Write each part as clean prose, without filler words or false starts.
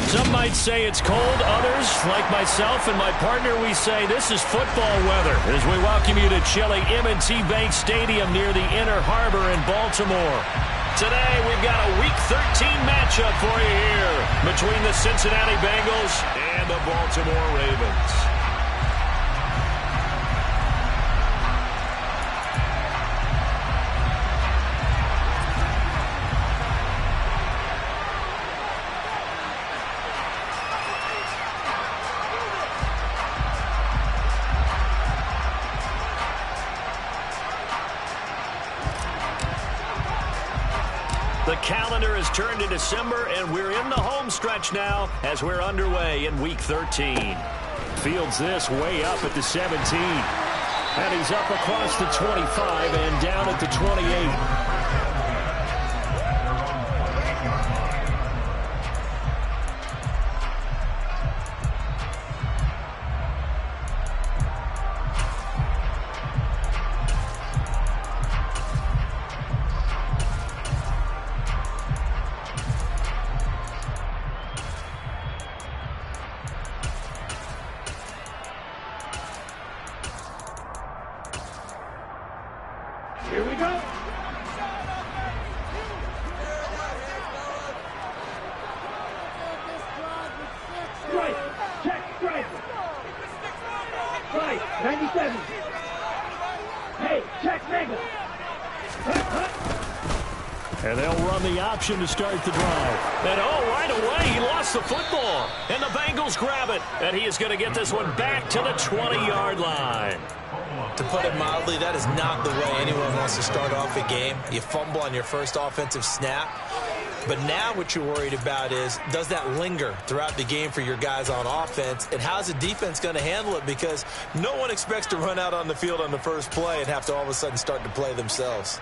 Some might say it's cold. Others, like myself and my partner, we say this is football weather as we welcome you to chilly M&T Bank Stadium near the Inner Harbor in Baltimore. Today, we've got a Week 13 matchup for you here between the Cincinnati Bengals and the Baltimore Ravens. The calendar has turned to December, and we're in the home stretch now as we're underway in Week 13. Fields this way up at the 17. And he's up across the 25 and down at the 28. Here we go. Strike. Check strike. Right. 97. Hey, check mega. And they'll run the option to start the drive. And right away, he lost the football. And the Bengals grab it. And he is going to get this one back to the 20-yard line. To put it mildly, that is not the way anyone wants to start off a game. You fumble on your first offensive snap. But now what you're worried about is, does that linger throughout the game for your guys on offense? And how's the defense going to handle it? Because no one expects to run out on the field on the first play and have to all of a sudden start to play themselves.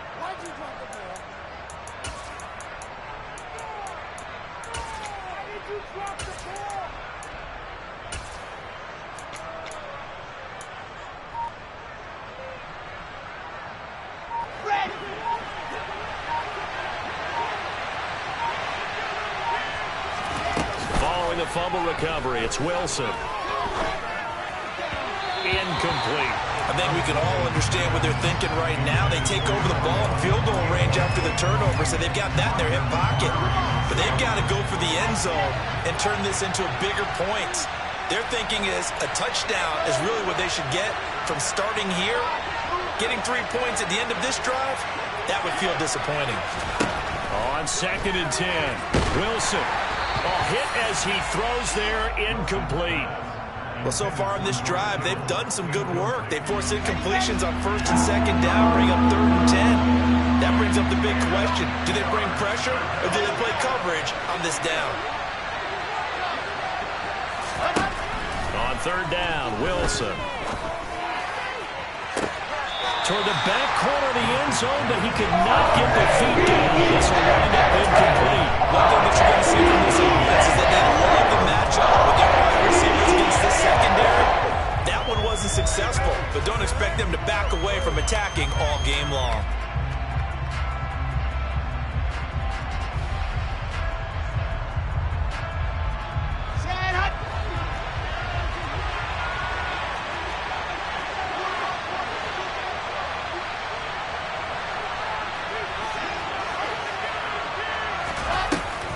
Following the fumble recovery, it's Wilson. Incomplete. I think we can all understand what they're thinking right now. They take over the ball in field goal range after the turnover, so they've got that in their hip pocket. But they've got to go for the end zone and turn this into a bigger point. Their thinking is a touchdown is really what they should get from starting here. Getting 3 points at the end of this drive, that would feel disappointing. On 2nd and 10, Wilson. Hit as he throws there, incomplete. Well, so far in this drive, they've done some good work. They forced incompletions on 1st and 2nd down, bring up 3rd and 10. That brings up the big question. Do they bring pressure or do they play coverage on this down? On 3rd down, Wilson. Toward the back corner of the end zone, but he could not get the feet down. This will wind up incomplete. One thing that you're going to see from this offense is that they love the matchup with their wide receivers against the secondary. That one wasn't successful, but don't expect them to back away from attacking all game long.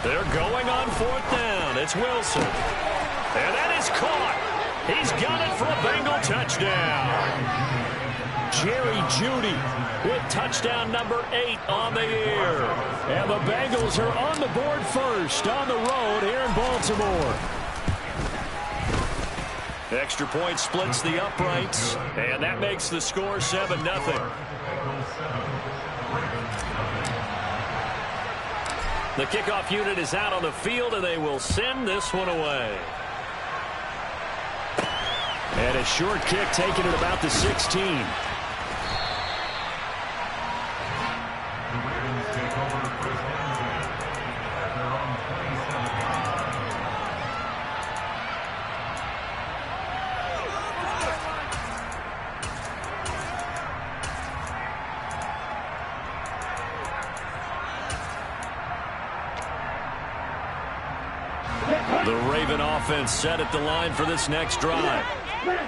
They're going on 4th down. It's Wilson. And that is caught. He's got it for a Bengal touchdown. Jerry Jeudy with touchdown number 8 on the year. And the Bengals are on the board first on the road here in Baltimore. Extra point splits the uprights. And that makes the score 7-0. The kickoff unit is out on the field, and they will send this one away. And a short kick taken at about the 16. The offense set at the line for this next drive.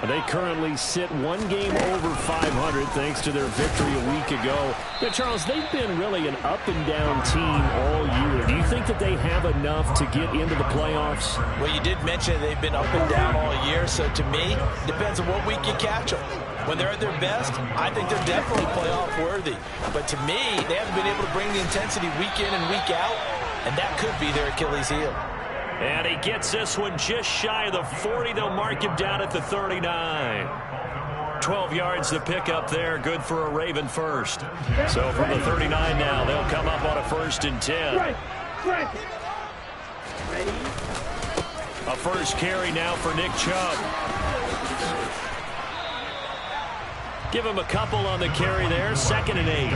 They currently sit one game over 500 thanks to their victory a week ago. Yeah, Charles, they've been really an up-and-down team all year. Do you think that they have enough to get into the playoffs? Well, you did mention they've been up and down all year, so to me, it depends on what week you catch them. When they're at their best, I think they're definitely playoff worthy. But to me, they haven't been able to bring the intensity week in and week out, and that could be their Achilles heel. And he gets this one just shy of the 40. They'll mark him down at the 39. 12 yards to pick up there. Good for a Raven first. So from the 39 now, they'll come up on a 1st and 10. A first carry now for Nick Chubb. Give him a couple on the carry there. 2nd and 8.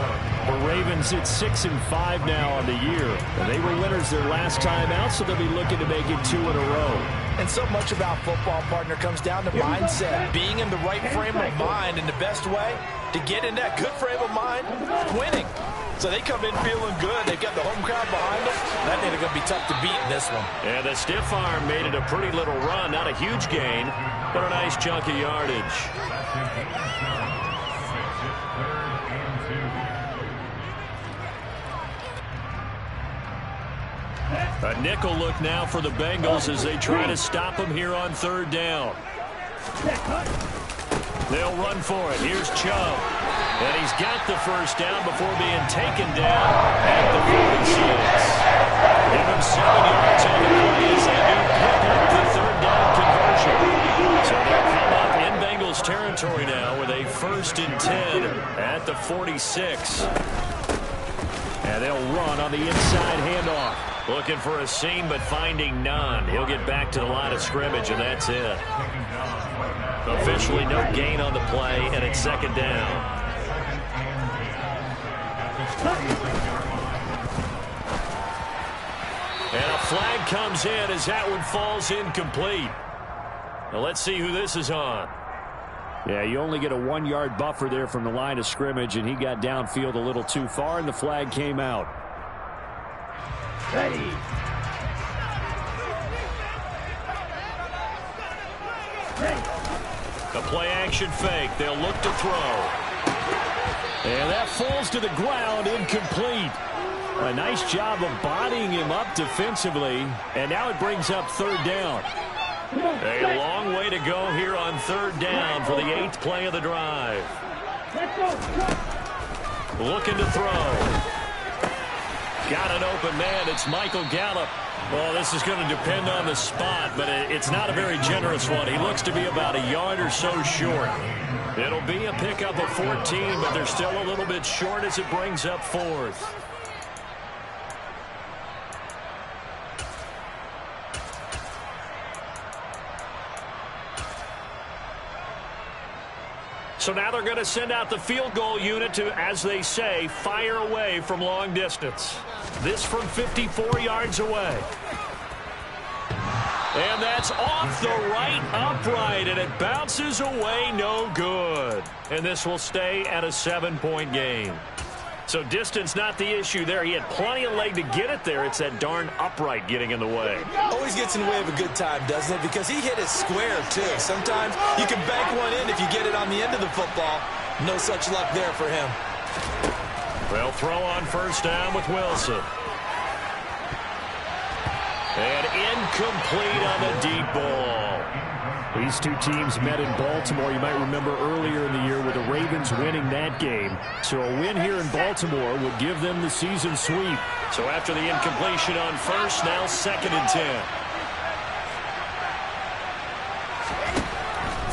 The Ravens at 6-5 now on the year. And they were winners their last time out, so they'll be looking to make it 2 in a row. And so much about football, partner, comes down to mindset. Being in the right frame of mind, and the best way to get in that good frame of mind, winning. So they come in feeling good. They've got the home crowd behind them. I think they're going to be tough to beat in this one. And the stiff arm made it a pretty little run. Not a huge gain, but a nice chunk of yardage. A nickel look now for the Bengals as they try to stop him here on 3rd down. They'll run for it. Here's Chubb. And he's got the 1st down before being taken down at the 46. Give him 7 yards on the play as they do pick up the 3rd down conversion. So they'll come up in Bengals territory now with a 1st and 10 at the 46. And they'll run on the inside handoff. Looking for a seam, but finding none. He'll get back to the line of scrimmage, and that's it. Officially no gain on the play, and it's 2nd down. And a flag comes in as that one falls incomplete. Now let's see who this is on. Yeah, you only get a 1-yard buffer there from the line of scrimmage, and he got downfield a little too far, and the flag came out. Ready. The play action fake. They'll look to throw. And that falls to the ground, incomplete. A nice job of bodying him up defensively, and now it brings up 3rd down. A long way to go here on 3rd down for the 8th play of the drive. Looking to throw. Got an open man. It's Michael Gallup. Well, this is going to depend on the spot, but it's not a very generous one. He looks to be about a yard or so short. It'll be a pickup of 14, but they're still a little bit short as it brings up 4th. So now they're going to send out the field goal unit to, as they say, fire away from long distance. This from 54 yards away. And that's off the right upright, and it bounces away no good. And this will stay at a 7-point game. So distance not the issue there. He had plenty of leg to get it there. It's that darn upright getting in the way. Always gets in the way of a good time, doesn't it? Because he hit it square, too. Sometimes you can bank one in if you get it on the end of the football. No such luck there for him. They'll throw on 1st down with Wilson. And incomplete on the deep ball. These two teams met in Baltimore. You might remember earlier in the year with the Ravens winning that game. So a win here in Baltimore would give them the season sweep. So after the incompletion on 1st, now 2nd and 10.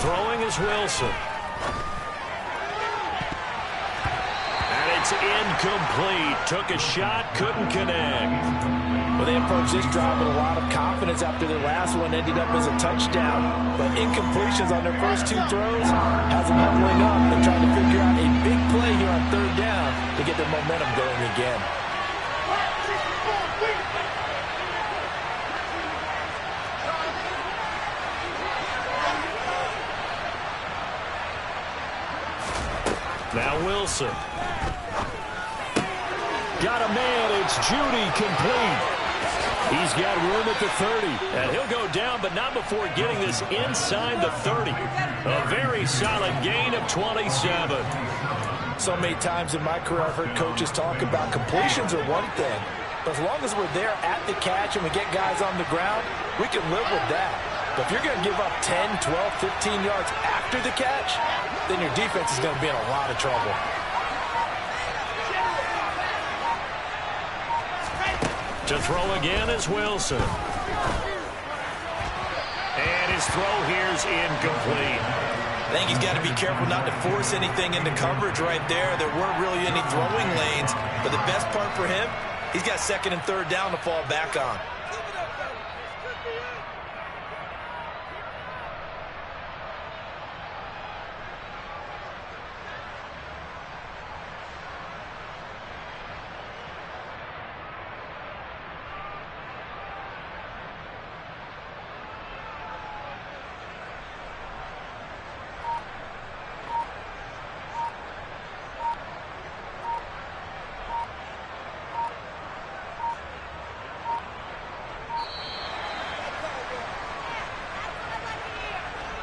Throwing is Wilson. And it's incomplete. Took a shot, couldn't connect. Well, they approached this drive with a lot of confidence after their last one ended up as a touchdown. But incompletions on their first 2 throws has them leveling up and trying to figure out a big play here on 3rd down to get their momentum going again. Now Wilson. Got a man. It's Judy complete. He's got room at the 30. And he'll go down, but not before getting this inside the 30. A very solid gain of 27. So many times in my career I've heard coaches talk about completions are one thing, but as long as we're there at the catch and we get guys on the ground, we can live with that. But if you're going to give up 10, 12, 15 yards after the catch, then your defense is going to be in a lot of trouble. To throw again is Wilson. And his throw here's incomplete. I think he's got to be careful not to force anything into coverage right there. There weren't really any throwing lanes, but the best part for him, he's got second and third down to fall back on.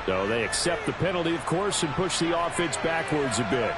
So they accept the penalty, of course, and push the offense backwards a bit.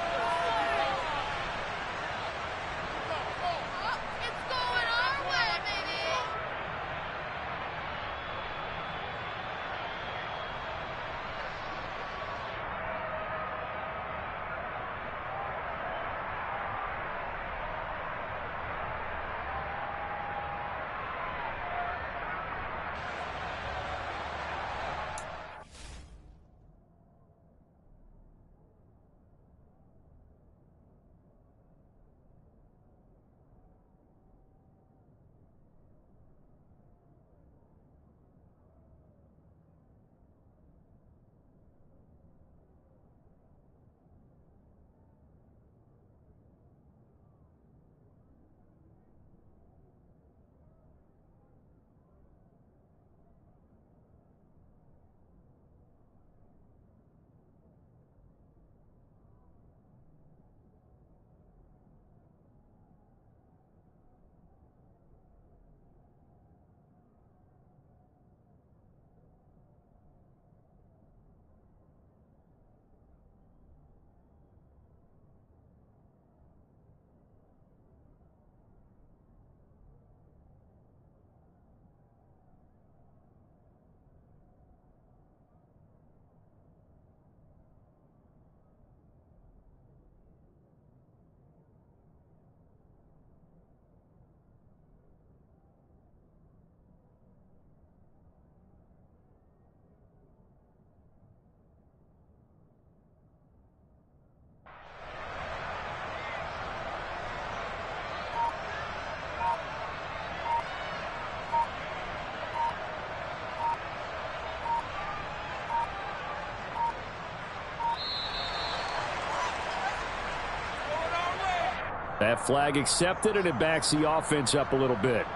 That flag accepted, and it backs the offense up a little bit.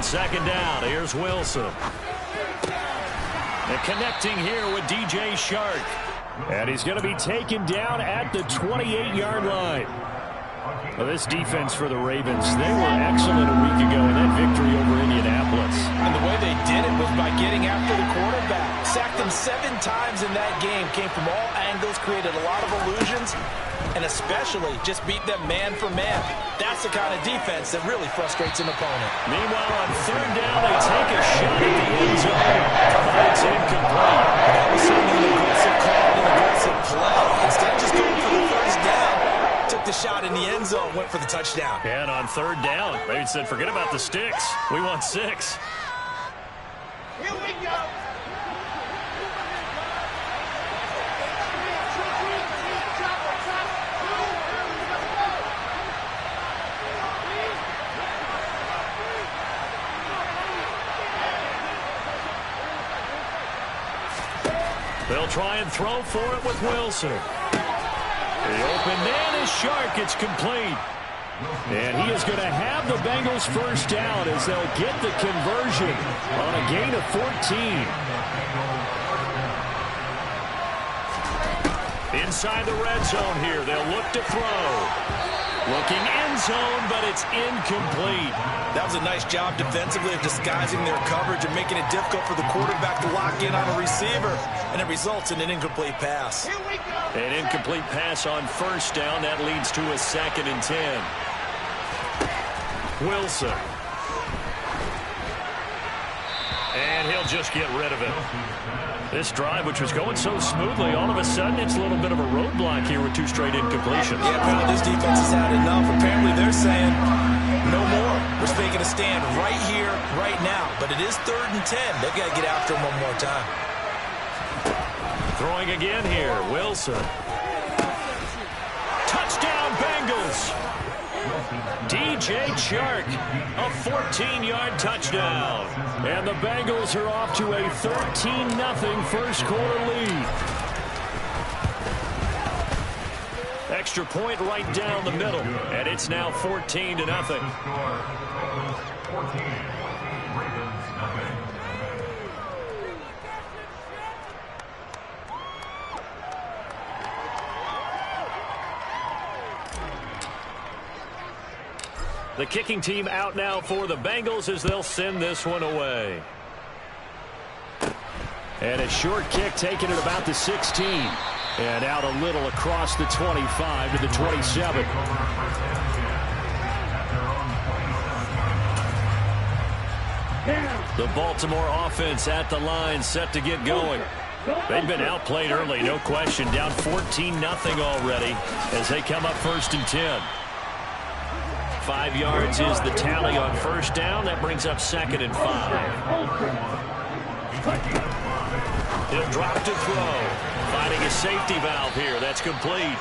Second down, here's Wilson. And connecting here with DJ Shark. And he's going to be taken down at the 28-yard line. Well, this defense for the Ravens, they were excellent a week ago in that victory over Indianapolis. And the way they did it was by getting after the quarterback. Sacked him 7 times in that game. Came from all angles, created a lot of illusions, and especially just beat them man for man. That's the kind of defense that really frustrates an opponent. Meanwhile, on third down, they take a shot at the end zone. But it's incomplete. That was certainly an aggressive call, an aggressive play. Instead of just going for the first down, took the shot in the end zone, went for the touchdown. And on third down, they said, forget about the sticks. We want 6. Here we go. They'll try and throw for it with Wilson. The open man is Shark. It's complete. And he is going to have the Bengals first down as they'll get the conversion on a gain of 14. Inside the red zone here. They'll look to throw. Looking end zone, but it's incomplete. That was a nice job defensively of disguising their coverage and making it difficult for the quarterback to lock in on a receiver. And it results in an incomplete pass. An incomplete pass on first down. That leads to a 2nd and 10. Wilson. And he'll just get rid of it. This drive, which was going so smoothly, all of a sudden it's a little bit of a roadblock here with 2 straight incompletions. Yeah, apparently this defense has had enough. Apparently they're saying no more. We're taking a stand right here, right now. But it is 3rd and 10. They've got to get after him one more time. Throwing again here, Wilson. Touchdown, Bengals. DJ Chark, a 14-yard touchdown. And the Bengals are off to a 13-0 first quarter lead. Extra point right down the middle, and it's now 14-0. The kicking team out now for the Bengals as they'll send this one away. And a short kick taken at about the 16. And out a little across the 25 to the 27. The Baltimore offense at the line set to get going. They've been outplayed early, no question. Down 14-0 already as they come up 1st and 10. 5 yards is the tally on first down. That brings up 2nd and 5. He'll drop to throw. Finding a safety valve here. That's complete.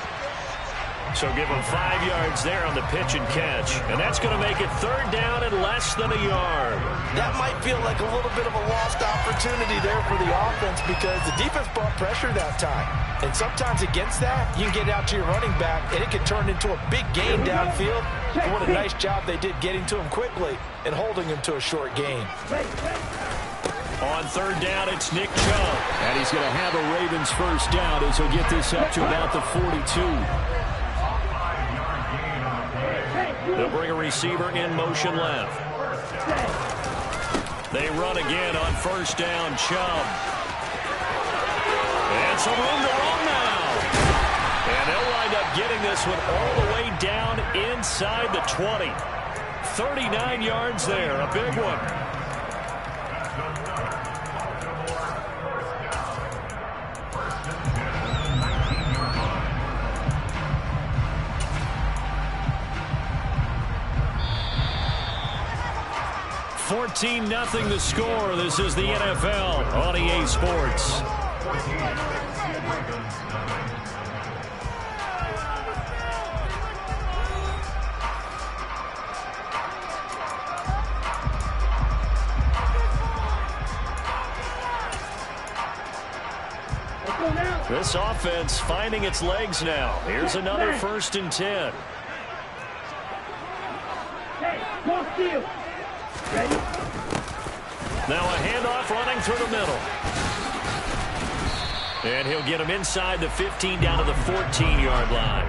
So give him 5 yards there on the pitch and catch. And that's going to make it 3rd down and less than a yard. That might feel like a little bit of a lost opportunity there for the offense because the defense brought pressure that time. And sometimes against that, you can get out to your running back, and it can turn into a big gain downfield. But what a nice job they did getting to him quickly and holding him to a short gain. On 3rd down, it's Nick Chubb. And he's going to have a Ravens first down as he'll get this up to about the 42. They'll bring a receiver in motion left. They run again on first down, Chubb. And some room to run now. And they'll wind up getting this one all the way down inside the 20. 39 yards there, a big one. $14-0 the score. This is the NFL on EA Sports. This offense finding its legs now. Here's another 1st and 10. Hey, walk you. Ready? Now a handoff running through the middle. And he'll get him inside the 15 down to the 14-yard line.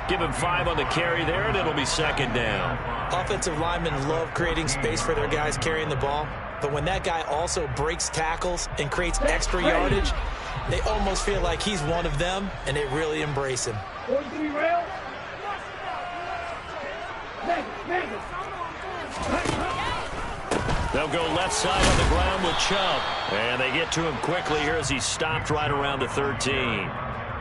Give him 5 on the carry there, and it'll be 2nd down. Offensive linemen love creating space for their guys carrying the ball. But when that guy also breaks tackles and creates extra yardage, they almost feel like he's one of them, and they really embrace him. Boys, can we rail? They'll go left side on the ground with Chubb. And they get to him quickly here as he's stopped right around the 13.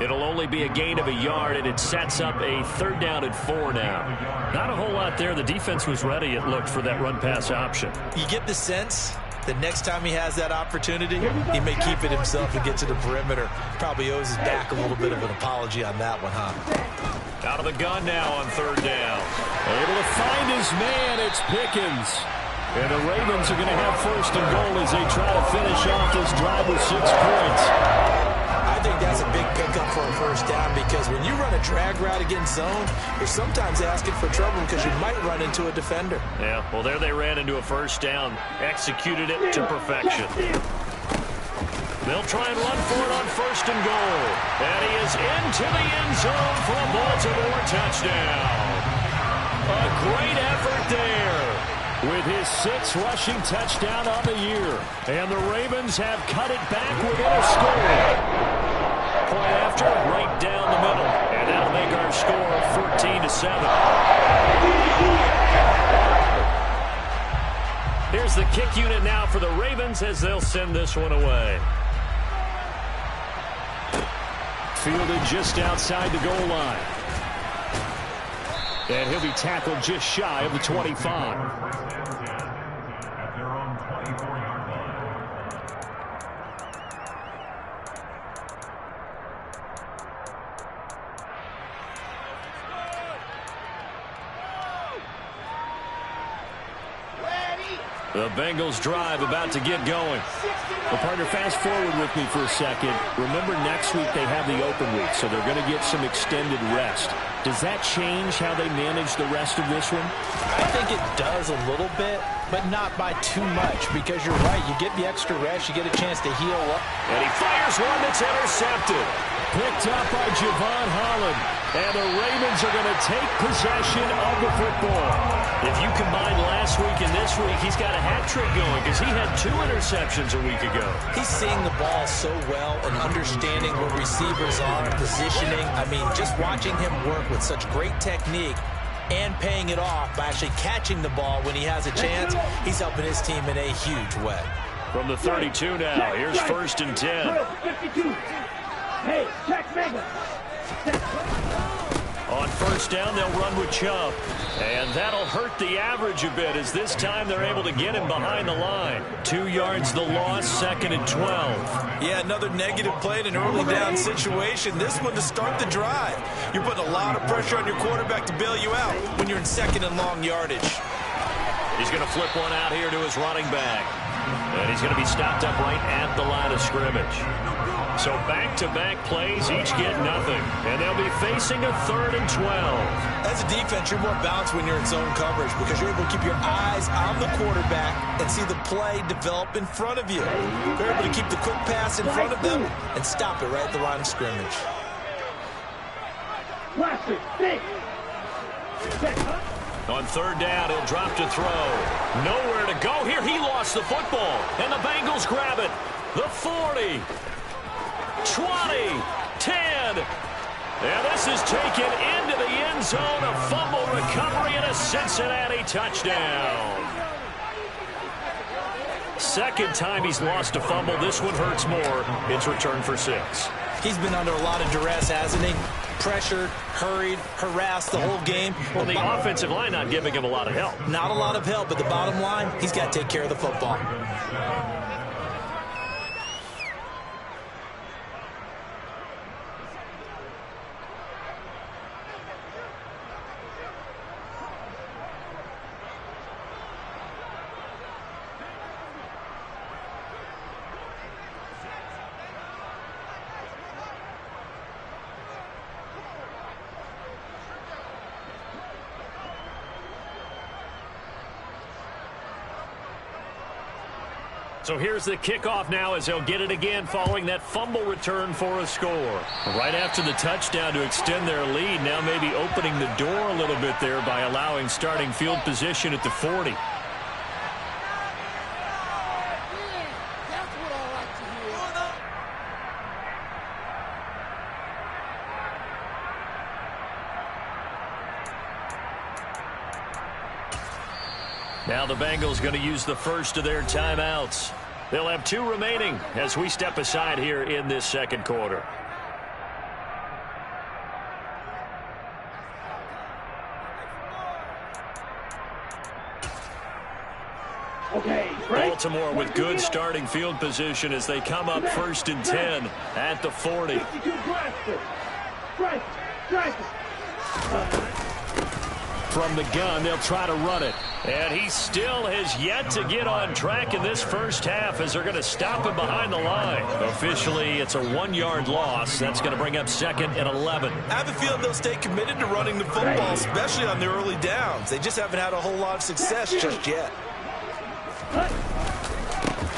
It'll only be a gain of a yard, and it sets up a 3rd down and 4 now. Not a whole lot there. The defense was ready, it looked, for that run-pass option. You get the sense that next time he has that opportunity, he may keep it himself and get to the perimeter. Probably owes his back a little bit of an apology on that one, huh? Out of the gun now on 3rd down. Able to find his man. It's Pickens. And the Ravens are going to have first and goal as they try to finish off this drive with 6 points. I think that's a big pickup for a first down because when you run a drag route against zone, you're sometimes asking for trouble because you might run into a defender. Yeah, well, there they ran into a first down. Executed it to perfection. They'll try and run for it on first and goal. And he is into the end zone for a Baltimore touchdown. A great effort there. With his 6th rushing touchdown on the year. And the Ravens have cut it back within a score. Point after, right down the middle. And that'll make our score 14-7. Here's the kick unit now for the Ravens as they'll send this one away. Fielded just outside the goal line. And he'll be tackled just shy of the 25. The Bengals drive about to get going. Well, partner, fast forward with me for a second. Remember, next week they have the open week, so they're going to get some extended rest. Does that change how they manage the rest of this one? I think it does a little bit, but not by too much, because you're right. You get the extra rest, you get a chance to heal up. And he fires one that's intercepted. Picked up by Javon Holland. And the Ravens are going to take possession of the football. If you combine last week and this week, he's got a hat trick going because he had 2 interceptions a week ago. He's seeing the ball so well and understanding where receivers are, positioning. I mean, just watching him work with such great technique and paying it off by actually catching the ball when he has a chance, he's helping his team in a huge way. From the 32 now, here's first and 10. 52. Hey, check Bengals. On first down, they'll run with Chubb. And that'll hurt the average a bit as this time they're able to get him behind the line. 2 yards the loss, 2nd and 12. Yeah, another negative play in an early down situation. This one to start the drive. You're putting a lot of pressure on your quarterback to bail you out when you're in 2nd and long yardage. He's going to flip one out here to his running back. And he's going to be stopped up right at the line of scrimmage. So back-to-back plays, each get nothing. And they'll be facing a 3rd and 12. As a defense, you're more balanced when you're in zone coverage because you're able to keep your eyes on the quarterback and see the play develop in front of you. You're able to keep the quick pass in front of them and stop it right at the line of scrimmage. On 3rd down, he'll drop to throw. Nowhere to go here. He lost the football. And the Bengals grab it. The 40. 20, 10, and this is taken into the end zone. A fumble recovery and a Cincinnati touchdown. 2nd time he's lost a fumble. This one hurts more. It's returned for 6. He's been under a lot of duress, hasn't he? Pressured, hurried, harassed the whole game. Well, the offensive line not giving him a lot of help. Not a lot of help, but the bottom line, he's got to take care of the football. So here's the kickoff now as they'll get it again following that fumble return for a score. Right after the touchdown to extend their lead, now maybe opening the door a little bit there by allowing starting field position at the 40. Now the Bengals going to use the first of their timeouts. They'll have 2 remaining as we step aside here in this 2nd quarter. Baltimore with good starting field position as they come up 1st and 10 at the 40. From the gun, they'll try to run it. And he still has yet to get on track in this first half as they're going to stop him behind the line. Officially, it's a 1-yard loss. That's going to bring up 2nd and 11. I have a feeling they'll stay committed to running the football, especially on their early downs. They just haven't had a whole lot of success just yet.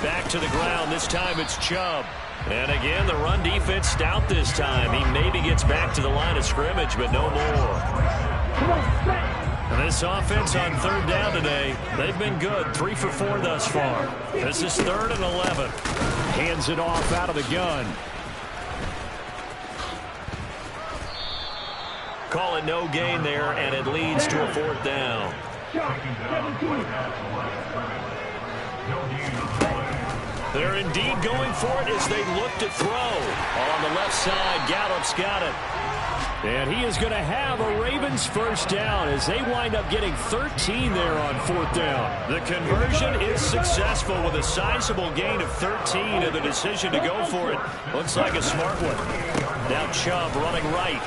Back to the ground. This time it's Chubb. And again, the run defense stout this time. He maybe gets back to the line of scrimmage, but no more. And this offense on 3rd down today, they've been good. 3 for 4 thus far. This is 3rd and 11. Hands it off out of the gun. Call it no gain there, and it leads to a 4th down. They're indeed going for it as they look to throw. On the left side, Gallup's got it. And he is going to have a Ravens first down as they wind up getting 13 there on 4th down. The conversion is successful with a sizable gain of 13, and the decision to go for it looks like a smart one. Now Chubb running right.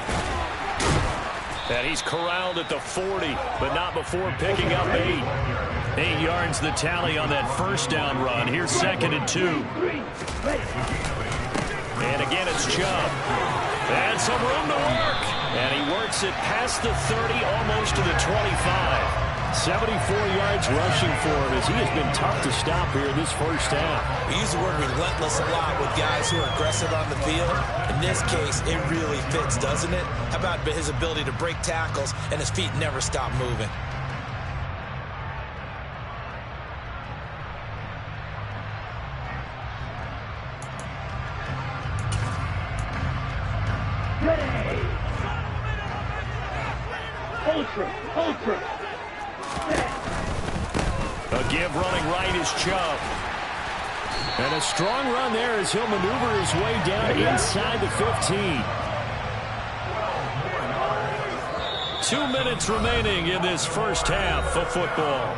And he's corralled at the 40, but not before picking up 8. 8 yards the tally on that first down run. Here's 2nd and 2. And again, it's Chubb. And some room to work. And he works it past the 30, almost to the 25. 74 yards rushing for him as he has been tough to stop here in this first half. We use the word relentless a lot with guys who are aggressive on the field. In this case, it really fits, doesn't it? How about his ability to break tackles and his feet never stop moving? Ultra. A give running right is Chubb. And a strong run there as he'll maneuver his way down inside the 15. 2 minutes remaining in this first half of football.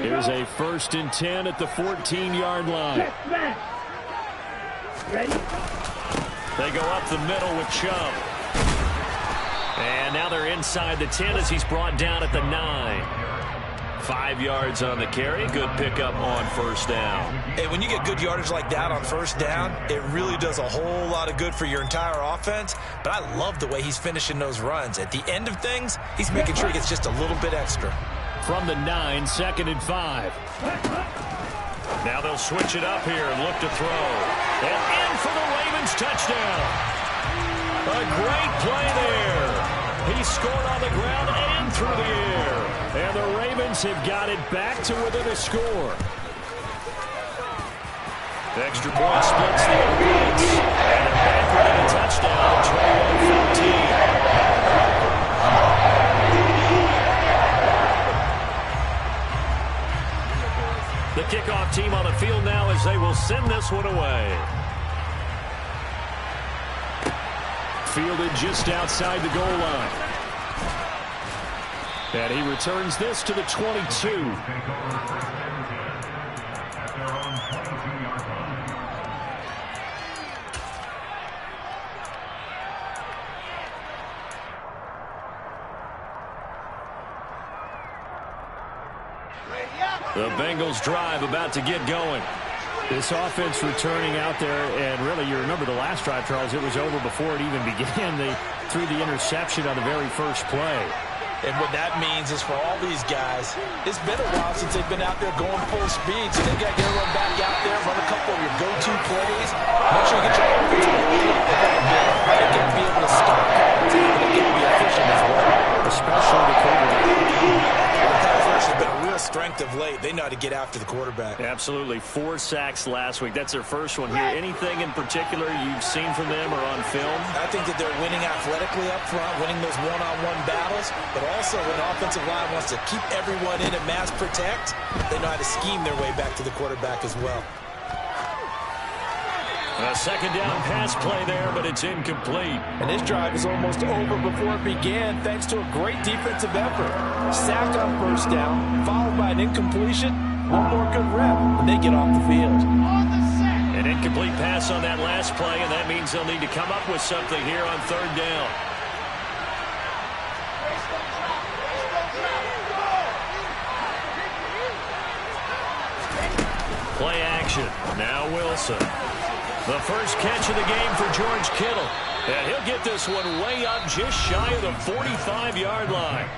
Here's a 1st and 10 at the 14-yard line. Ready? They go up the middle with Chubb. And now they're inside the 10 as he's brought down at the 9. 5 yards on the carry. Good pickup on first down. Hey, when you get good yardage like that on first down, it really does a whole lot of good for your entire offense. But I love the way he's finishing those runs. At the end of things, he's making sure he gets just a little bit extra. From the 9, 2nd and 5. Now they'll switch it up here and look to throw. And in for the Ravens touchdown. A great play there. He scored on the ground and through the air. And the Ravens have got it back to within a score. The extra point splits the offense. And a back-running touchdown, 21-14. The kickoff team on the field now as they will send this one away. Fielded just outside the goal line. And he returns this to the 22. The Bengals drive about to get going. This offense returning out there, and really, you remember the last drive, Charles, it was over before it even began. They threw the interception on the very first play. And what that means is for all these guys, it's been a while since they've been out there going full speed, so they've got to get everyone back out there, run a couple of your go-to plays, make sure you get your offensive line up there a bit. They've got to be able to stop time, and they've got to be efficient as well. Especially the quarterback. The pass rush has been a real strength of late. They know how to get after the quarterback. Absolutely. 4 sacks last week. That's their first one here. Anything in particular you've seen from them or on film? I think that they're winning athletically up front, winning those one-on-one battles, but also when the offensive line wants to keep everyone in and mass protect, they know how to scheme their way back to the quarterback as well. A second down pass play there, but it's incomplete. And this drive is almost over before it began thanks to a great defensive effort. Sack on first down, followed by an incompletion. One more good rep, and they get off the field. An incomplete pass on that last play, and that means they'll need to come up with something here on third down. Play action. Now Wilson. The first catch of the game for George Kittle. And he'll get this one way up just shy of the 45-yard line.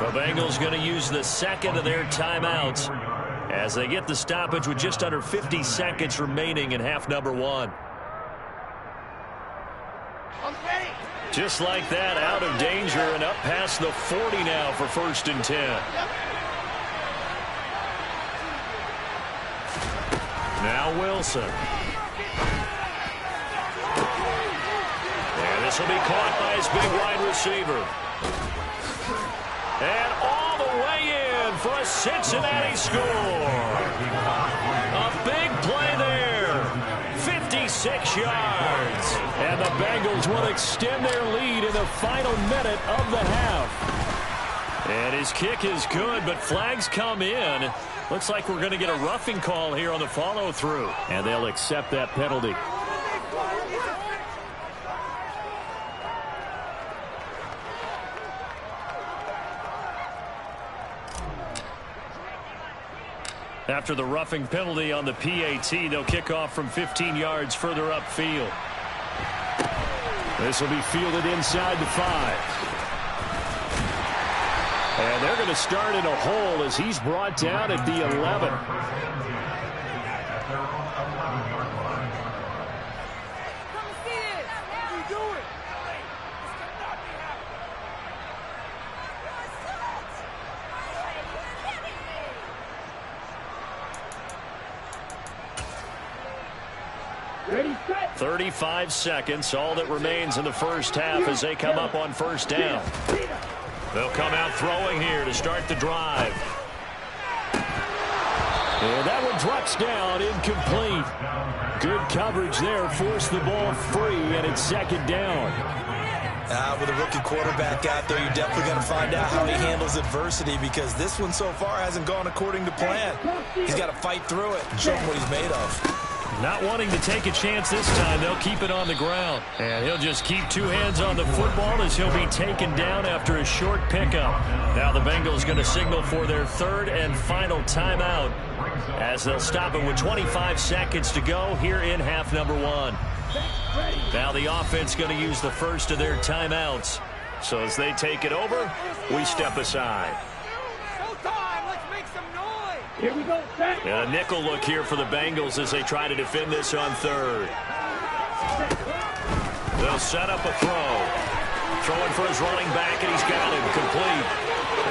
The Bengals going to use the second of their timeouts as they get the stoppage with just under 50 seconds remaining in half number one. Just like that, out of danger and up past the 40 now for 1st and 10. Now Wilson. And this will be caught by his big wide receiver. And all the way in for a Cincinnati score. A big play there. 56 yards. And the Bengals will extend their lead in the final minute of the half. And his kick is good, but flags come in. Looks like we're going to get a roughing call here on the follow-through. And they'll accept that penalty. After the roughing penalty on the PAT, they'll kick off from 15 yards further upfield. This will be fielded inside the 5. And they're going to start in a hole as he's brought down at the 11. Ready, set. 35 seconds, all that remains in the first half as they come up on 1st down. They'll come out throwing here to start the drive. And that one drops down, incomplete. Good coverage there, forced the ball free, and it's 2nd down. With a rookie quarterback out there, you're definitely going to find out how he handles adversity, because this one so far hasn't gone according to plan. He's got to fight through it and show him what he's made of. Not wanting to take a chance this time, they'll keep it on the ground. And he'll just keep 2 hands on the football as he'll be taken down after a short pickup. Now the Bengals going to signal for their 3rd and final timeout as they'll stop it with 25 seconds to go here in half number 1. Now the offense going to use the first of their timeouts. So as they take it over, we step aside. Here we go, set. And a nickel look here for the Bengals as they try to defend this on 3rd. They'll set up a throw. Throwing for his running back, and he's got him complete.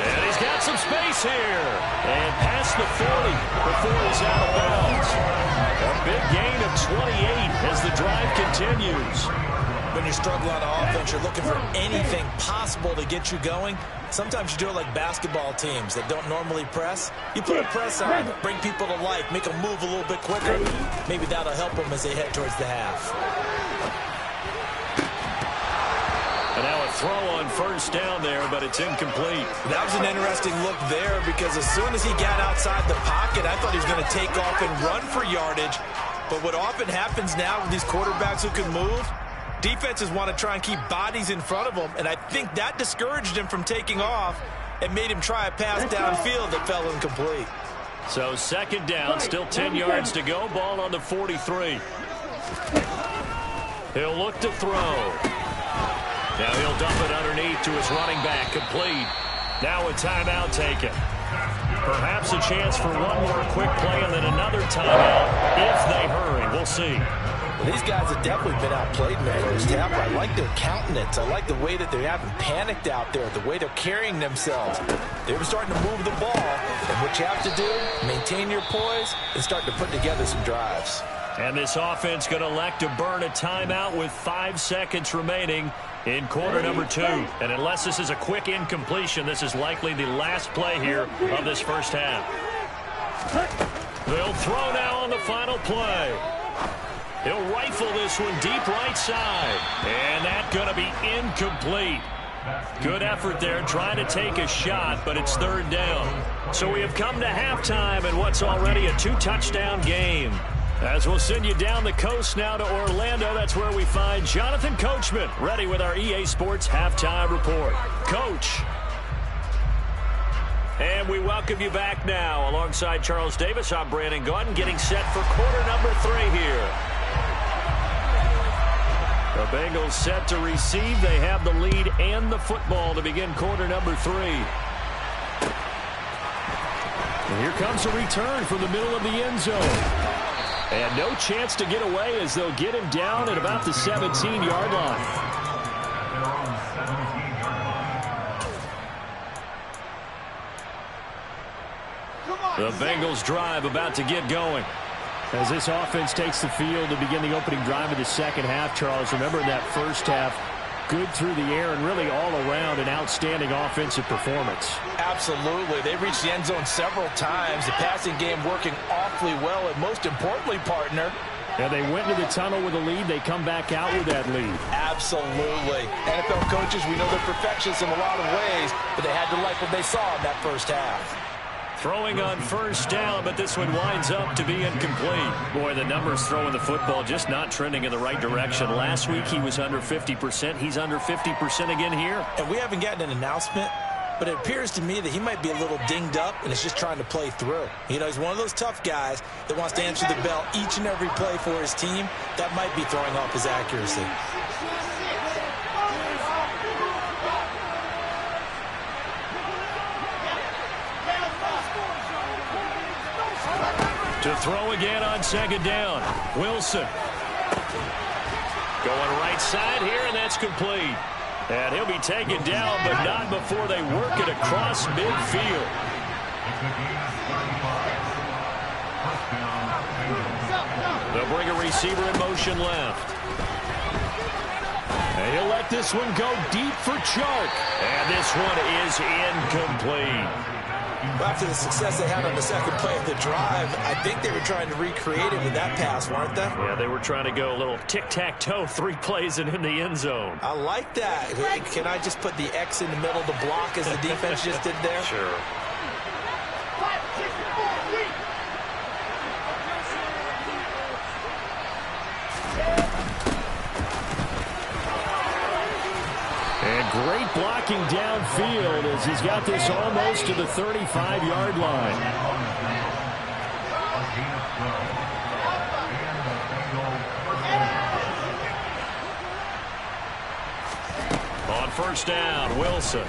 And he's got some space here. And past the 40 before he's out of bounds. A big gain of 28 as the drive continues. When you struggle on offense, you're looking for anything possible to get you going. Sometimes you do it like basketball teams that don't normally press. You put a press on, bring people to life, make them move a little bit quicker. Maybe that'll help them as they head towards the half. And now a throw on 1st down there, but it's incomplete. That was an interesting look there, because as soon as he got outside the pocket, I thought he was going to take off and run for yardage. But what often happens now with these quarterbacks who can move, defenses want to try and keep bodies in front of them, and I think that discouraged him from taking off and made him try a pass downfield that fell incomplete. So 2nd down, still 10 yards to go, ball on the 43. He'll look to throw. Now he'll dump it underneath to his running back, complete. Now a timeout taken. Perhaps a chance for one more quick play and then another timeout if they hurry. We'll see. Well, these guys have definitely been outplayed in the first half. I like their countenance. I like the way that they haven't panicked out there, the way they're carrying themselves. They were starting to move the ball, and what you have to do, maintain your poise and start to put together some drives. And this offense going to elect to burn a timeout with 5 seconds remaining in quarter number 2. And unless this is a quick incompletion, this is likely the last play here of this first half. They'll throw now on the final play. He'll rifle this one deep right side. And that's going to be incomplete. Good effort there trying to take a shot, but it's 3rd down. So we have come to halftime in what's already a 2-touchdown game. As we'll send you down the coast now to Orlando, that's where we find Jonathan Coachman ready with our EA Sports Halftime Report. Coach. And we welcome you back now. Alongside Charles Davis, I'm Brandon Gaudin, getting set for quarter number 3 here. The Bengals set to receive. They have the lead and the football to begin quarter number 3. And here comes a return from the middle of the end zone. And no chance to get away as they'll get him down at about the 17-yard line. The Bengals drive about to get going. As this offense takes the field to begin the opening drive of the second half, Charles, remember in that first half, good through the air and really all around an outstanding offensive performance. Absolutely. They reached the end zone several times. The passing game working awfully well, and most importantly, partner, yeah, they went into the tunnel with a lead. They come back out with that lead. Absolutely. NFL coaches, we know they're perfectionists in a lot of ways, but they had to like what they saw in that first half. Throwing on first down, but this one winds up to be incomplete. Boy, the numbers throwing the football just not trending in the right direction. Last week he was under 50%. He's under 50% again here. And we haven't gotten an announcement, but it appears to me that he might be a little dinged up and is just trying to play through. You know, he's one of those tough guys that wants to answer the bell each and every play for his team. That might be throwing off his accuracy. To throw again on second down. Wilson. Going right side here, and that's complete. And he'll be taken down, but not before they work it across midfield. They'll bring a receiver in motion left. And he'll let this one go deep for Chark. And this one is incomplete. Well, after the success they had on the second play of the drive, I think they were trying to recreate it with that pass, weren't they? Yeah, they were trying to go a little tic-tac-toe, 3 plays and in the end zone. I like that. Can I just put the X in the middle to block as the defense just did there? Sure. And great blocking downfield as he's got this almost to the 35-yard line. On first down, Wilson.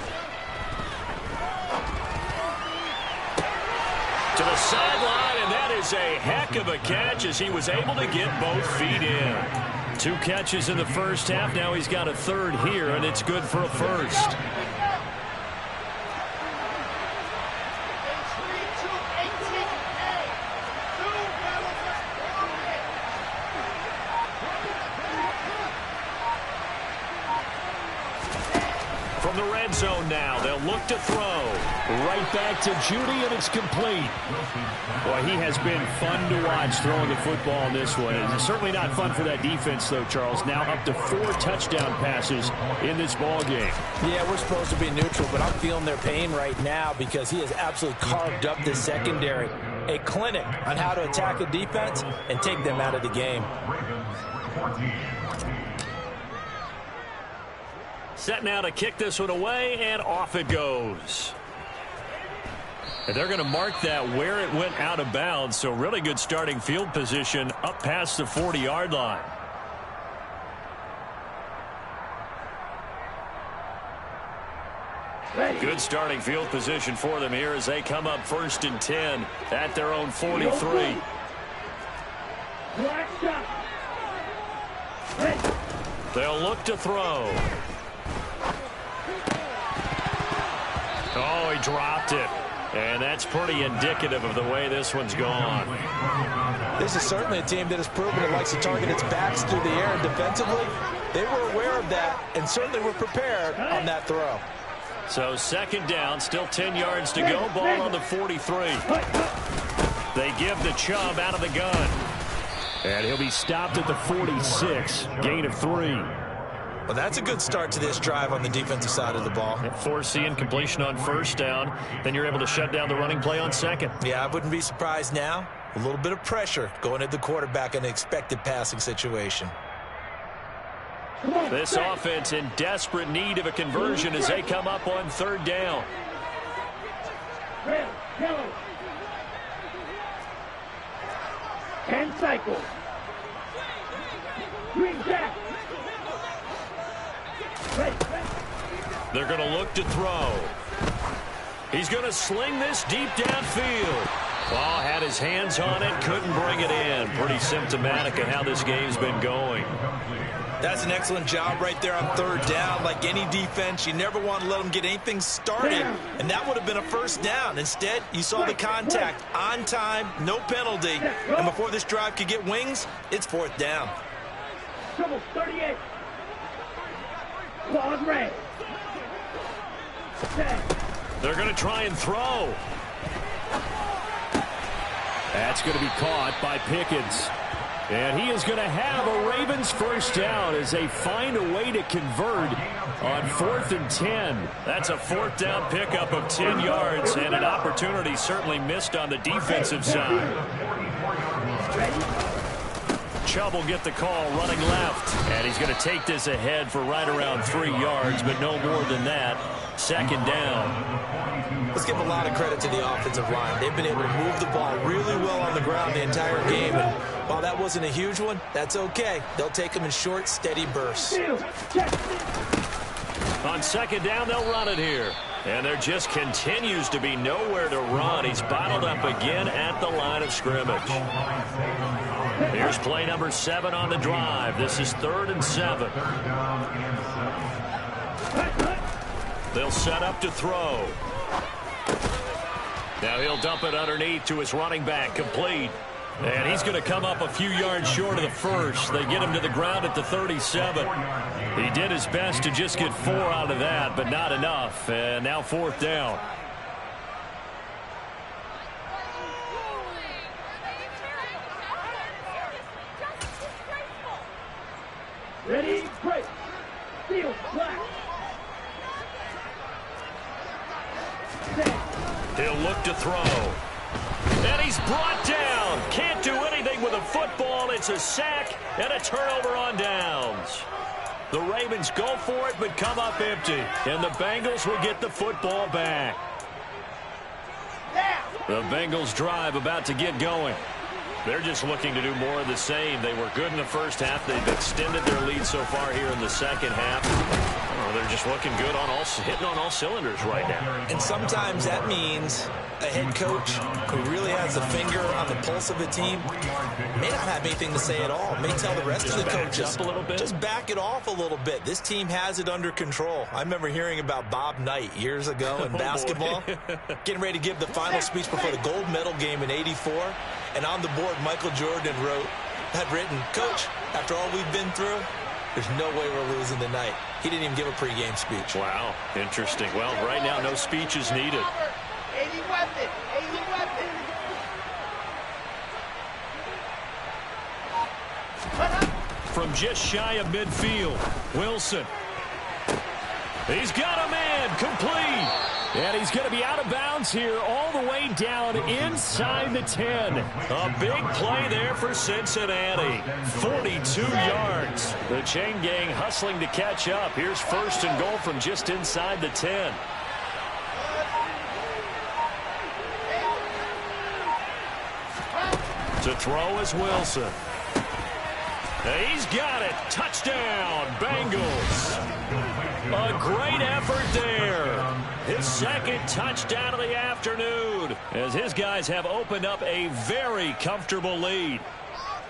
To the sideline, and that is a heck of a catch as he was able to get both feet in. 2 catches in the first half. Now he's got a third here, and it's good for a first. From the red zone now, they'll look to throw. Right back to Judy, and it's complete. Boy, he has been fun to watch throwing the football in this one. It's certainly not fun for that defense, though, Charles. Now up to 4 touchdown passes in this ball game. Yeah, we're supposed to be neutral, but I'm feeling their pain right now because he has absolutely carved up this secondary. A clinic on how to attack a defense and take them out of the game. Set now to kick this one away, and off it goes. And they're going to mark that where it went out of bounds, so really good starting field position up past the 40-yard line. Good starting field position for them here as they come up 1st and 10 at their own 43. They'll look to throw. Oh, he dropped it. And that's pretty indicative of the way this one's gone. This is certainly a team that has proven it likes to target its backs through the air. And defensively, they were aware of that and certainly were prepared on that throw. So 2nd down, still 10 yards to go. Ball on the 43. They give the Chubb out of the gun. And he'll be stopped at the 46. Gain of 3. Well, that's a good start to this drive on the defensive side of the ball. Forcing completion on 1st down. Then you're able to shut down the running play on 2nd. Yeah, I wouldn't be surprised now. A little bit of pressure going at the quarterback in an expected passing situation. This offense in desperate need of a conversion as they come up on 3rd down. Red, yellow. 10 cycles. Green jack. Red. They're going to look to throw. He's going to sling this deep downfield. Oh, had his hands on it, couldn't bring it in. Pretty symptomatic of how this game's been going. That's an excellent job right there on third down. Like any defense, you never want to let them get anything started, and that would have been a first down. Instead, you saw the contact on time, no penalty, and before this drive could get wings, it's fourth down. Trouble 38. Claws red. 10. They're going to try and throw. That's going to be caught by Pickens. And he is going to have a Ravens first down as they find a way to convert on 4th and 10. That's a fourth down pickup of 10 yards and an opportunity certainly missed on the defensive side. Chubb will get the call running left. And he's going to take this ahead for right around 3 yards, but no more than that. Second down. Let's give a lot of credit to the offensive line. They've been able to move the ball really well on the ground the entire game. And while that wasn't a huge one, that's okay. They'll take them in short, steady bursts. On second down, they'll run it here. And there just continues to be nowhere to run. He's bottled up again at the line of scrimmage. Here's play number 7 on the drive. This is 3rd and 7. They'll set up to throw. Now he'll dump it underneath to his running back, complete. And he's going to come up a few yards short of the first. They get him to the ground at the 37. He did his best to just get 4 out of that, but not enough. And now fourth down. Ready, break. Field, black. He'll look to throw. And he's brought down. Can't do anything with a football. It's a sack and a turnover on downs. The Ravens go for it but come up empty. And the Bengals will get the football back. The Bengals drive about to get going. They're just looking to do more of the same. They were good in the first half. They've extended their lead so far here in the second half. Oh, they're just looking good on hitting on all cylinders right now. And sometimes that means a head coach who really has a finger on the pulse of the team may not have anything to say at all. May tell the rest of the coaches, a little bit. Just back it off a little bit. This team has it under control. I remember hearing about Bob Knight years ago in basketball, getting ready to give the final speech before the gold medal game in '84. And on the board, Michael Jordan had written, "Coach, after all we've been through, there's no way we're losing tonight." He didn't even give a pregame speech. Wow, interesting. Well, right now, no speech is needed. 80 weapon, 80 weapon. From just shy of midfield, Wilson. He's got a man, complete. And he's going to be out of bounds here all the way down inside the 10. A big play there for Cincinnati. 42 yards. The chain gang hustling to catch up. Here's first and goal from just inside the 10. To throw is Wilson. He's got it. Touchdown, Bengals. A great effort there. His second touchdown of the afternoon as his guys have opened up a very comfortable lead.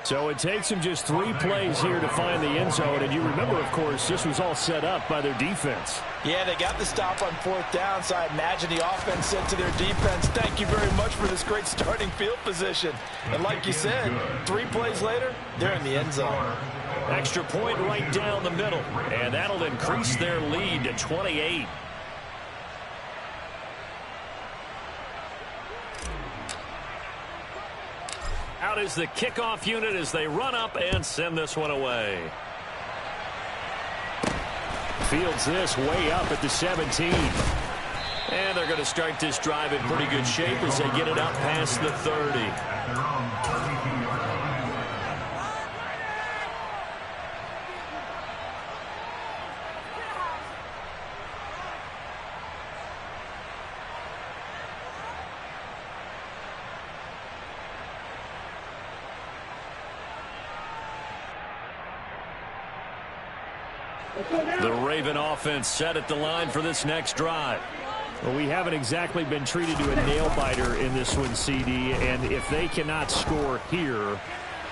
So it takes him just 3 plays here to find the end zone. And you remember, of course, this was all set up by their defense. Yeah, they got the stop on fourth down, so I imagine the offense said to their defense, "Thank you very much for this great starting field position." And like you said, 3 plays later, they're in the end zone. Extra point right down the middle, and that'll increase their lead to 28. Out is the kickoff unit as they run up and send this one away. Fields this way up at the 17. And they're going to start this drive in pretty good shape as they get it up past the 30. The Raven offense set at the line for this next drive. Well, we haven't exactly been treated to a nail-biter in this one, CD, and if they cannot score here,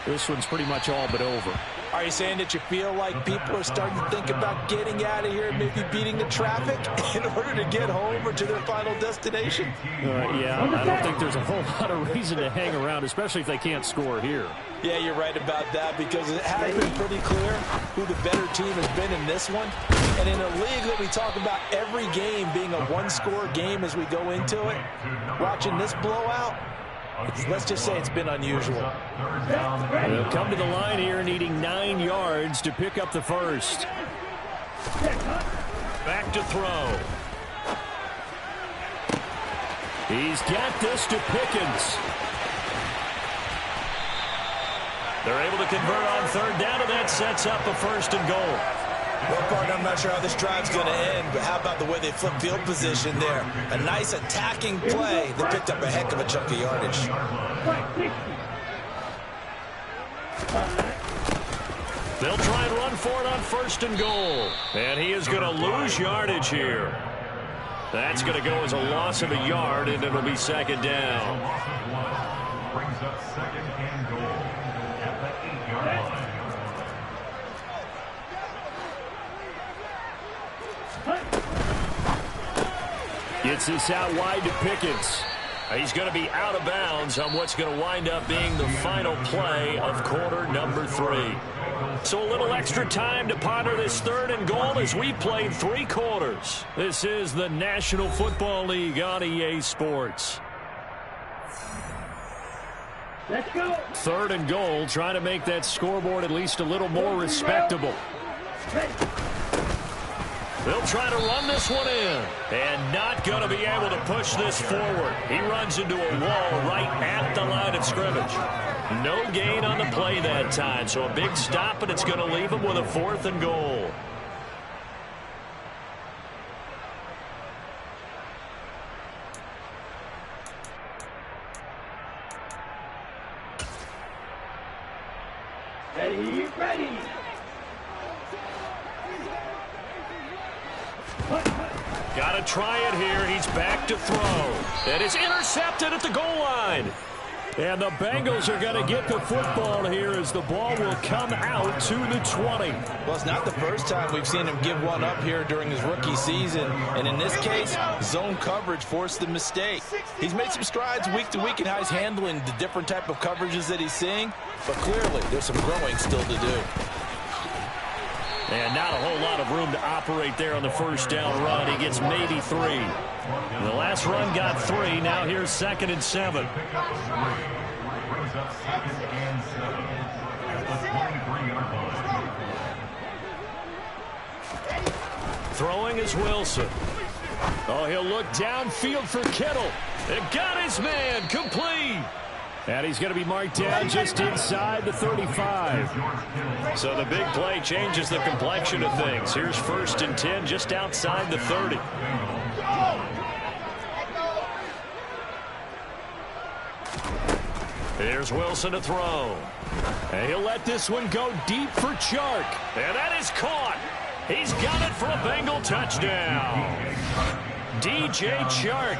this one's pretty much all but over. Are you saying that you feel like people are starting to think about getting out of here and maybe beating the traffic in order to get home or to their final destination? Yeah, I don't think there's a whole lot of reason to hang around, especially if they can't score here. Yeah, you're right about that because it has been pretty clear who the better team has been in this one. And in a league that we talk about every game being a one-score game as we go into it, watching this blowout, let's just say it's been unusual. They'll come to the line here needing 9 yards to pick up the first. Back to throw. He's got this to Pickens. They're able to convert on third down, and that sets up a 1st and goal. Well, partner, I'm not sure how this drive's going to end, but how about the way they flip field position there? A nice attacking play that picked up a heck of a chunk of yardage. They'll try and run for it on 1st and goal. And he is going to lose yardage here. That's going to go as a loss of a yard, and it'll be 2nd down. Brings up 2nd and goal at the 8-yard line. Gets this out wide to Pickens. He's going to be out of bounds on what's going to wind up being the final play of quarter number 3. So a little extra time to ponder this 3rd and goal as we played 3 quarters. This is the National Football League on EA Sports. Let's go. 3rd and goal, trying to make that scoreboard at least a little more respectable. They'll try to run this one in, and not going to be able to push this forward. He runs into a wall right at the line of scrimmage. No gain on the play that time, so a big stop, and it's going to leave him with a 4th and goal. Ready. Got to try it here. He's back to throw. That is intercepted at the goal line. And the Bengals are going to get the football here as the ball will come out to the 20. Well, it's not the first time we've seen him give one up here during his rookie season. And in this case, zone coverage forced the mistake. He's made some strides week to week in how he's handling the different type of coverages that he's seeing. But clearly, there's some growing still to do. And not a whole lot of room to operate there on the 1st down run. He gets maybe 3. The last run got 3. Now here's 2nd and 7. Brings up 2nd and 7 at the 23-yard line. Throwing is Wilson. Oh, he'll look downfield for Kittle. It got his man complete. And he's going to be marked down just inside the 35. So the big play changes the complexion of things. Here's 1st and 10 just outside the 30. Here's Wilson to throw. And he'll let this one go deep for Chark. And that is caught. He's got it for a Bengal touchdown. DJ Chark,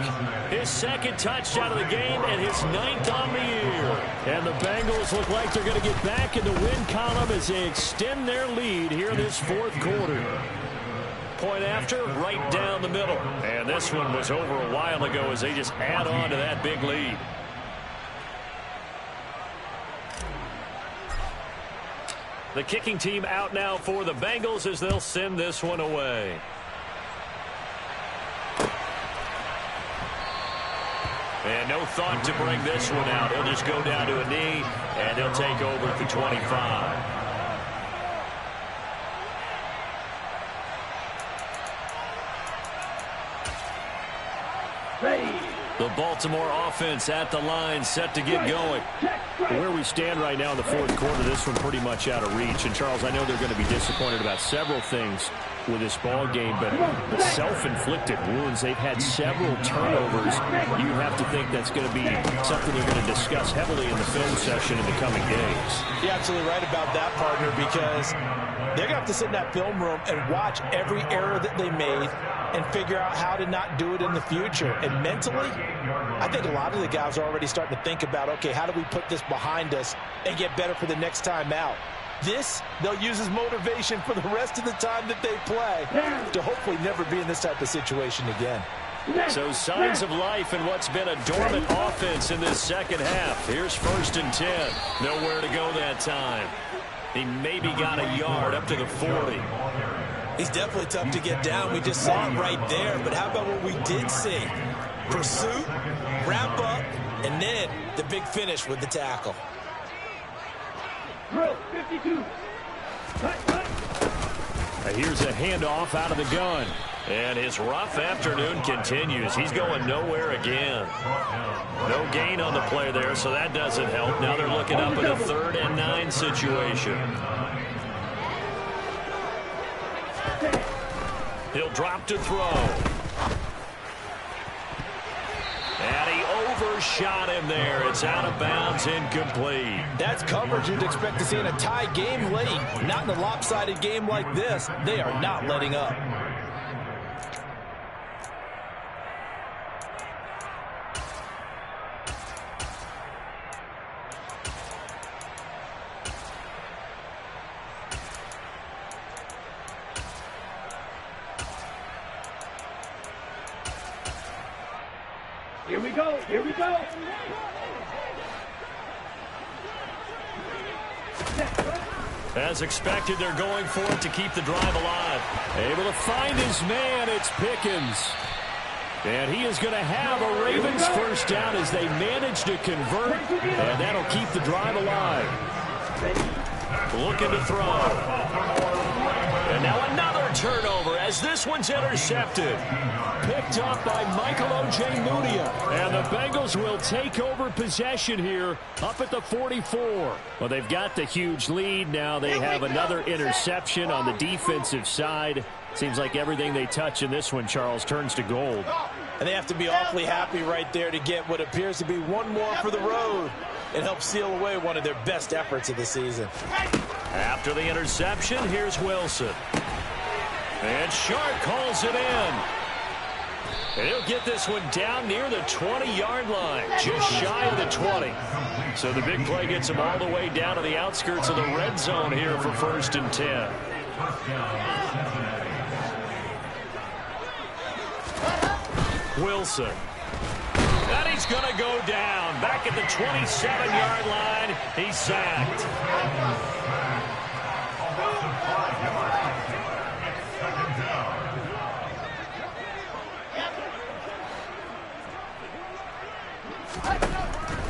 his 2nd touchdown of the game and his 9th on the year. And the Bengals look like they're going to get back in the win column as they extend their lead here in this 4th quarter. Point after, right down the middle. And this one was over a while ago as they just add on to that big lead. The kicking team out now for the Bengals as they'll send this one away. And no thought to bring this one out. He'll just go down to a knee, and he'll take over at the 25. Ready. The Baltimore offense at the line, set to get going. Where we stand right now in the 4th quarter, this one pretty much out of reach. And, Charles, I know they're going to be disappointed about several things with this ball game, but self-inflicted wounds. They've had several turnovers. You have to think that's going to be something they're going to discuss heavily in the film session in the coming days. You're absolutely right about that, partner, because They're going to have to sit in that film room and watch every error that they made and figure out how to not do it in the future. And mentally, I think a lot of the guys are already starting to think about, okay, how do we put this behind us and get better for the next time out? This, they'll use as motivation for the rest of the time that they play to hopefully never be in this type of situation again. So signs of life in what's been a dormant offense in this second half. Here's 1st and 10. Nowhere to go that time. He maybe got a yard up to the 40. He's definitely tough to get down. We just saw it right there. But how about what we did see? Pursuit, wrap up, and then the big finish with the tackle. Drill 52. Cut. Here's a handoff out of the gun. And his rough afternoon continues. He's going nowhere again. No gain on the play there, so that doesn't help. Now they're looking up at a 3rd and 9 situation. He'll drop to throw. And he overshot him there. It's out of bounds, incomplete. That's coverage you'd expect to see in a tie game late. Not in a lopsided game like this. They are not letting up. Here we go. Here we go. As expected, they're going for it to keep the drive alive. Able to find his man. It's Pickens. And he is going to have a Ravens first down as they manage to convert. And that'll keep the drive alive. Looking to throw. And now another turnover as this one's intercepted. Picked up by Michael Ojemudia. And the Bengals will take over possession here up at the 44. Well, they've got the huge lead. Now they have another interception on the defensive side. Seems like everything they touch in this one, Charles, turns to gold. And they have to be awfully happy right there to get what appears to be one more for the road and help seal away one of their best efforts of the season. After the interception, here's Wilson. And Sharp calls it in. And he'll get this one down near the 20-yard line, just shy of the 20. So the big play gets him all the way down to the outskirts of the red zone here for 1st and 10. Wilson. And he's going to go down. Back at the 27-yard line. He's sacked.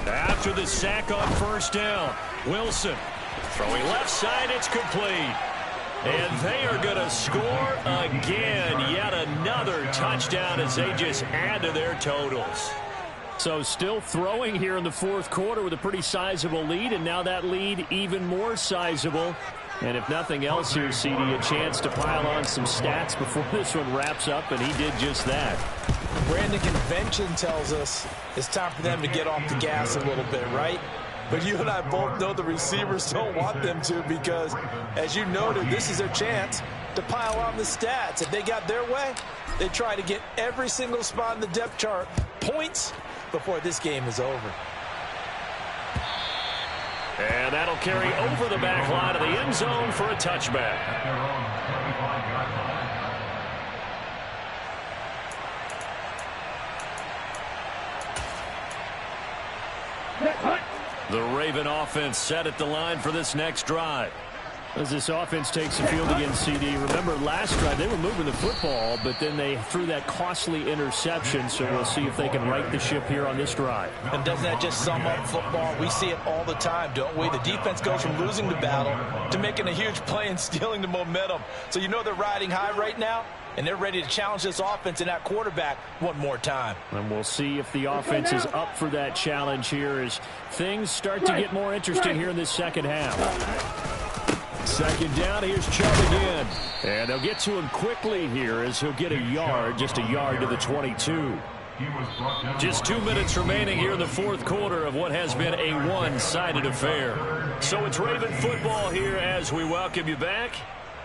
After the sack on 1st down, Wilson throwing left side, it's complete. And they are going to score again. Yet another touchdown as they just add to their totals. So still throwing here in the 4th quarter with a pretty sizable lead, and now that lead even more sizable. And if nothing else here, CD, a chance to pile on some stats before this one wraps up, and he did just that. Brandon, convention tells us it's time for them to get off the gas a little bit, right? But you and I both know the receivers don't want them to because, as you noted, this is their chance to pile on the stats. If they got their way, they try to get every single spot in the depth chart points before this game is over. And that'll carry over the back line of the end zone for a touchback. The Raven offense set at the line for this next drive. As this offense takes the field against CD, remember last drive they were moving the football, but then they threw that costly interception, so we'll see if they can right the ship here on this drive. And doesn't that just sum up football? We see it all the time, don't we? The defense goes from losing the battle to making a huge play and stealing the momentum. So you know they're riding high right now, and they're ready to challenge this offense and that quarterback one more time. And we'll see if the offense is up for that challenge here as things start to get more interesting here in this second half. 2nd down, here's Chubb again. And they'll get to him quickly here as he'll get a yard, just a yard to the 22. Just 2 minutes remaining here in the 4th quarter of what has been a one-sided affair. So it's Raven football here as we welcome you back.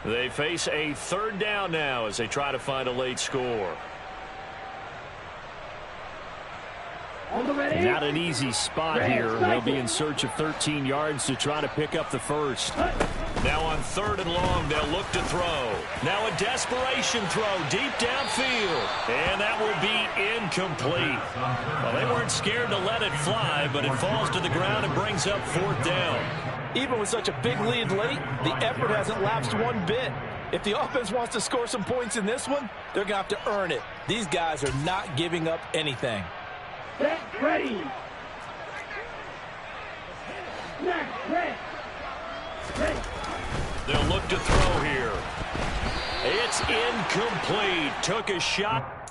They face a third down now as they try to find a late score. Not an easy spot here. They'll be in search of 13 yards to try to pick up the first. Now on 3rd and long, they'll look to throw. Now a desperation throw deep downfield. And that will be incomplete. Well, they weren't scared to let it fly, but it falls to the ground and brings up 4th down. Even with such a big lead late, the effort hasn't lapsed one bit. If the offense wants to score some points in this one, they're going to have to earn it. These guys are not giving up anything. Get ready. Snap, ready. They'll look to throw here. It's incomplete. Took a shot.